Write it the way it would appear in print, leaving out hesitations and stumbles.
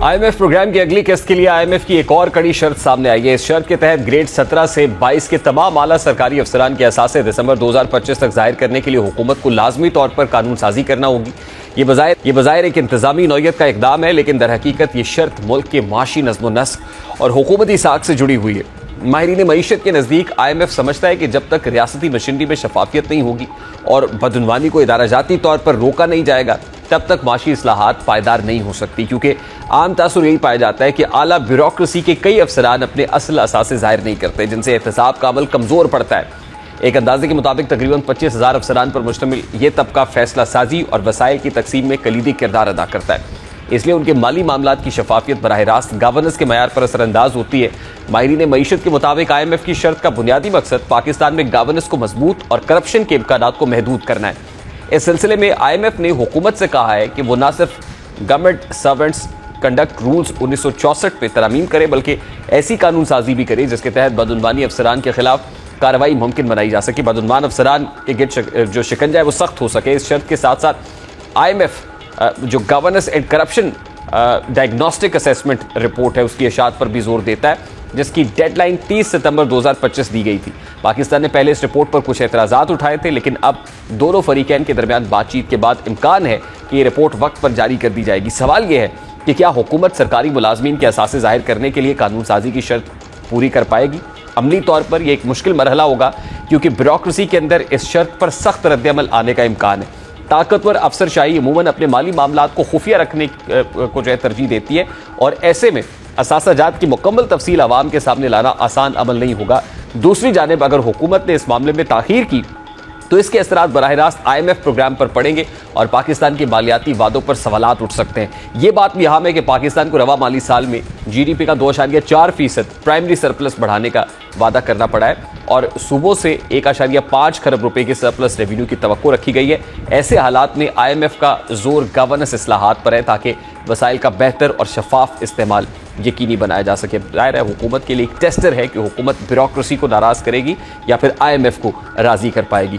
IMF programme की अगली किस्त के लिए आईएमएफ की एक और कड़ी शर्त सामने आई है। इस शर्त के तहत ग्रेड 17 से 22 के तमाम आला सरकारी अफसरान के असासे दिसंबर 2025 तक जाहिर करने के लिए हुकूमत को लाजमी तौर पर कानून साजी करना होगी। ये बज़ाहिर एक इंतजामी नौयत का इकदाम है, लेकिन दर हकीकत ये शर्त मुल्क के माशी नज़्म व नस्क और हुकूमती साख से जुड़ी हुई है। माहिरीन मईशत के नज़दीक आईएमएफ समझता है कि जब तक रियासती मशीनरी में शफाफियत नहीं होगी और बदउनवानी को इदाराजाती तौर पर रोका नहीं जाएगा, तब तक माशी इस्लाहात पायदार नहीं हो सकती, क्योंकि आम तासुर यही पाया जाता है कि आला ब्यूरोक्रेसी के कई अफसरान अपने असल असासे जाहिर नहीं करते, जिनसे एहतसाब का अमल कमज़ोर पड़ता है। एक अंदाजे के मुताबिक तकरीबन 25,000 अफसरान पर मुश्तमिल ये तबका फैसला साजी और वसाइल की तकसीम में कलीदी किरदार अदा करता है, इसलिए उनके माली मामलात की शफाफियत बराह रास्त गवर्नेंस के मयार पर असरअंदाज होती है। माहिरीन मईशत के मुताबिक आईएमएफ की शर्त का बुनियादी मकसद पाकिस्तान में गवर्नेंस को मजबूत और करप्शन के इम्कानात को महदूद करना है। इस सिलसिले में आईएमएफ ने हुकूमत से कहा है कि वो न सिर्फ गवर्नमेंट सर्वेंट्स कंडक्ट रूल्स 1964 पे तरमीम करे, बल्कि ऐसी कानून साजी भी करे जिसके तहत बदउनवानी अफसरान के खिलाफ कार्रवाई मुमकिन बनाई जा सके, बदउनवान अफसरान के गिरद जो शिकंजा है वो सख्त हो सके। इस शर्त के साथ साथ आईएमएफ जो governance and corruption diagnostic assessment report है उसकी इशाअत पर भी जोर देता है, जिसकी डेडलाइन 30 सितंबर 2025 दी गई थी। पाकिस्तान ने पहले इस रिपोर्ट पर कुछ एतराज़ात उठाए थे, लेकिन अब दोनों फरीकैन के दरमियान बातचीत के बाद इम्कान है कि ये रिपोर्ट वक्त पर जारी कर दी जाएगी। सवाल यह है कि क्या हुकूमत सरकारी मुलाजमीन के असासे जाहिर करने के लिए कानून साजी की शर्त पूरी कर पाएगी। अमली तौर पर यह एक मुश्किल मरहला होगा, क्योंकि ब्यूरोक्रेसी के अंदर इस शर्त पर सख्त रद्दअमल आने का इम्कान है। ताकतवर अफसरशाही अमूमन अपने माली मामलात को खुफिया रखने को जो है तरजीह देती है, और ऐसे में असासाजात की मुकम्मल तफसील आवाम के सामने लाना आसान अमल नहीं होगा। दूसरी जानिब अगर हुकूमत ने इस मामले में ताखीर की तो इसके असरात बराह रास्त आईएमएफ प्रोग्राम पर पड़ेंगे और पाकिस्तान के मालियाती वादों पर सवालात उठ सकते हैं। ये बात भी अहम है कि पाकिस्तान को रवा माली साल में जीडीपी का 2.4% प्राइमरी सरप्लस बढ़ाने का वादा करना पड़ा है और सूबों से 1.5 खरब रुपए के सरप्लस रेवेन्यू की तवक्को रखी गई है। ऐसे हालात में आईएमएफ का जोर गवर्नेंस इस्लाहात पर है, ताकि वसाइल का बेहतर और शफाफ इस्तेमाल यकीनी बनाया जा सके। जाहिर है हुकूमत के लिए एक टेस्टर है कि हुकूमत ब्यूरोक्रेसी को नाराज करेगी या फिर आईएमएफ को राजी कर पाएगी।